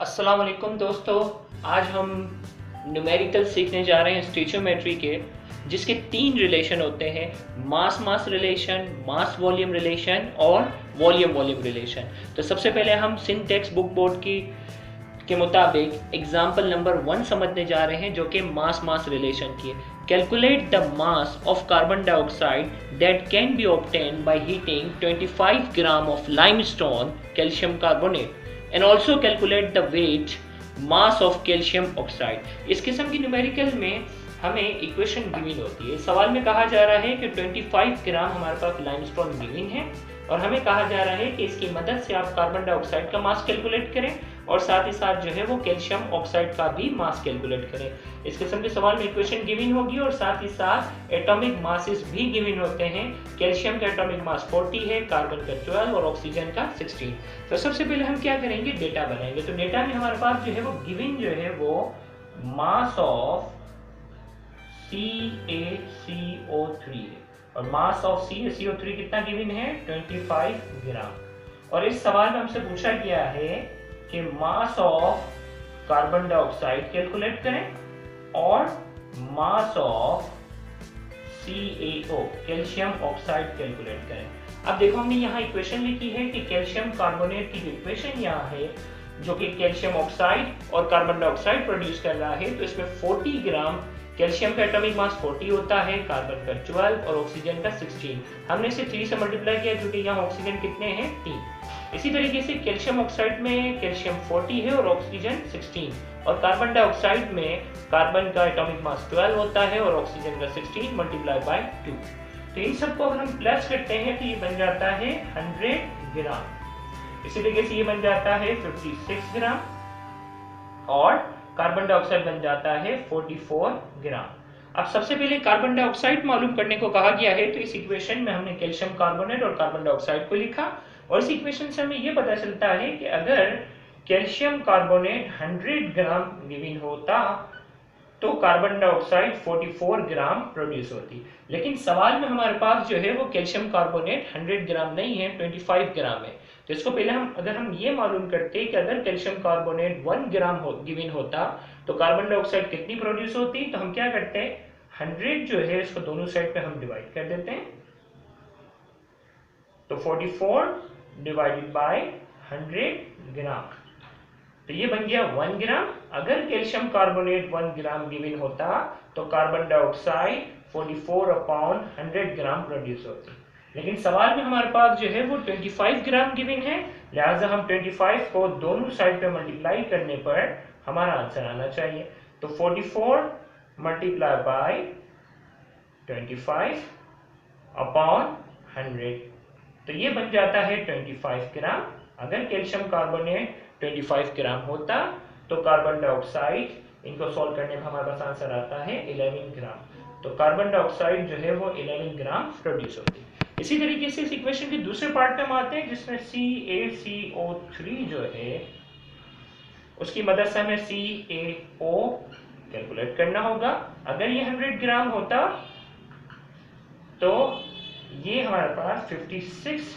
अस्सलाम वालेकुम दोस्तों, आज हम न्यूमेरिकल सीखने जा रहे हैं स्टोइचियोमेट्री के, जिसके 3 रिलेशन होते हैं: मास मास रिलेशन, मास वॉल्यूम रिलेशन और वॉल्यूम वॉल्यूम रिलेशन। तो सबसे पहले हम सिंटेक्स बुक बोर्ड के मुताबिक एग्जाम्पल नंबर 1 समझने जा रहे हैं, जो कि मास मास रिलेशन की है। Calculate the mass of carbon dioxide that can be obtained by heating 25 gram of limestone calcium carbonate and also calculate the weight mass of calcium oxide। इस किस्म की न्यूमेरिकल में हमें इक्वेशन गिवन होती है। सवाल में कहा जा रहा है कि 25 ग्राम हमारे पास लाइमस्टोन गिवन है और हमें कहा जा रहा है कि इसकी मदद से आप कार्बन डाइऑक्साइड का मास कैलकुलेट करें और साथ ही साथ जो है वो कैल्शियम ऑक्साइड का भी मास कैलकुलेट करें। इस किस्म के सवाल में इक्वेशन गिवन होगी और साथ ही साथ एटॉमिक मासेस भी गिवन होते हैं। कैल्शियम का एटॉमिक मास 40 है, कार्बन का 12 और ऑक्सीजन का 16। तो सबसे पहले हम क्या करेंगे, डेटा बनाएंगे। तो डेटा में हमारे पास जो है वो गिवन जो है वो मास ऑफ CaCO3 है और मास ऑफ CaCO3 कितना गिवन है, 25 ग्राम। और इस सवाल में हमसे पूछा गया है कि mass of carbon dioxide calculate करें और mass of CaO calcium oxide calculate करें। अब देखो, हमने यहाँ इक्वेशन लिखी है कि कैल्शियम कार्बोनेट की जो इक्वेशन यहाँ है, जो कि कैल्शियम ऑक्साइड और कार्बन डाइऑक्साइड प्रोड्यूस कर रहा है, तो इसमें 40 ग्राम कैल्शियम का एटॉमिक मास 40 होता है, कार्बन का 12 और ऑक्सीजन का 16। हमने इसे 3 से मल्टीप्लाई किया क्योंकि यहाँ ऑक्सीजन कितने हैं, 3। इसी तरीके से कैल्शियम ऑक्साइड में कैल्शियम 40 है और ऑक्सीजन 16, और कार्बन डाइऑक्साइड में कार्बन का एटॉमिक मास 12 होता है और ऑक्सीजन का 16 मल्टीप्लाई बाय 2। तो इन सबको अगर हम प्लस करते हैं तो ये बन जाता है 100 ग्राम। इसी तरीके से ये बन जाता है 56 ग्राम और कार्बन डाइऑक्साइड बन जाता है 44 ग्राम। अब सबसे पहले कार्बन डाइऑक्साइड मालूम करने को कहा गया है, तो इस इक्वेशन में हमने कैल्शियम कार्बोनेट और कार्बन डाइऑक्साइड को लिखा और इस इक्वेशन से हमें यह पता चलता है कि अगर कैल्शियम कार्बोनेट 100 ग्राम गिवन होता तो कार्बन डाइऑक्साइड 44 ग्राम प्रोड्यूस होती। लेकिन सवाल में हमारे पास जो है वो कैल्शियम कार्बोनेट 100 ग्राम नहीं है, 25 ग्राम है। तो इसको पहले अगर हम ये मालूम करते कि अगर कैल्शियम कार्बोनेट 1 ग्राम गिवन होता तो कार्बन डाइऑक्साइड कितनी प्रोड्यूस होती, तो हम क्या करते हैं, 100 जो है इसको दोनों साइड पे हम डिवाइड कर देते हैं। तो 44 डिवाइडेड बाय 100 ग्राम, तो ये बन गया 1 ग्राम। अगर कैल्शियम कार्बोनेट 1 ग्राम गिवन होता तो कार्बन डाइऑक्साइड 44/100 ग्राम प्रोड्यूस होती। लेकिन सवाल में हमारे पास जो है वो 25 ग्राम गिवन है, लिहाजा हम 25 को दोनों साइड पे मल्टीप्लाई करने पर हमारा आंसर आना चाहिए। तो 44 मल्टीप्लाई बाय 25/100, तो ये बन जाता है 25 ग्राम। अगर कैल्शियम कार्बोनेट 25 ग्राम होता तो कार्बन डाइऑक्साइड, इनको सॉल्व करने पर हमारे पास आंसर आता है 11 ग्राम। तो कार्बन डाइऑक्साइड जो है वो 11 ग्राम प्रोड्यूस होती। इसी तरीके से इस इक्वेशन के दूसरे पार्ट में हम आते हैं, जिसमें CaCO3 जो है उसकी मदद से हमें CaO कैलकुलेट करना होगा। अगर ये 100 ग्राम होता तो ये हमारे पास 56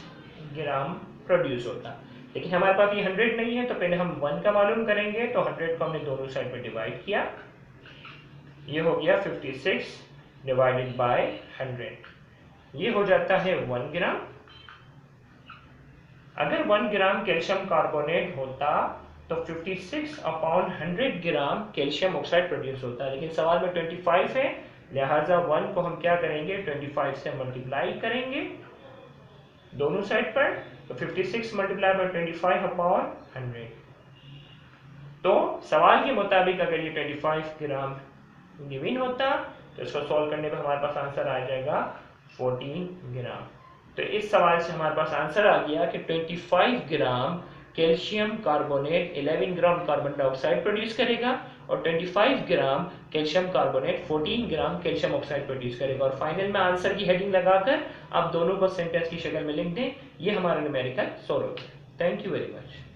ग्राम प्रोड्यूस होता, लेकिन हमारे पास ये 100 नहीं है, तो पहले हम 1 का मालूम करेंगे। तो 100 को हमने दोनों साइड पे डिवाइड किया, ये हो गया 56 डिवाइडेड बाय 100, ये हो जाता है 1 ग्राम। अगर 1 ग्राम कैल्शियम कार्बोनेट होता तो 56/100 ग्राम कैल्शियम ऑक्साइड प्रोड्यूस होता, लेकिन सवाल में 25 है, लिहाजा 1 को हम क्या करेंगे, 25 से मल्टीप्लाई करेंगे दोनों साइड पर। तो 56 मल्टीप्लाई बाय 25/100, तो सवाल के मुताबिक अगर ये 25 ग्राम गिवन होता तो इसको सॉल्व करने पर हमारे पास आंसर आ जाएगा 14 ग्राम। तो इस सवाल से हमारे पास आंसर आ गया कि 25 ग्राम calcium carbonate 11 gram carbon dioxide produce करेगा और 25 ग्राम कैल्शियम कार्बोनेट 14 ग्राम कैल्शियम ऑक्साइड प्रोड्यूस करेगा। और फाइनल में आंसर की हेडिंग लगाकर आप दोनों को सेंटेंस की शक्ल में लिख दें। ये हमारा न्यूमेरिकल सॉल्व हो गया। Thank you very much.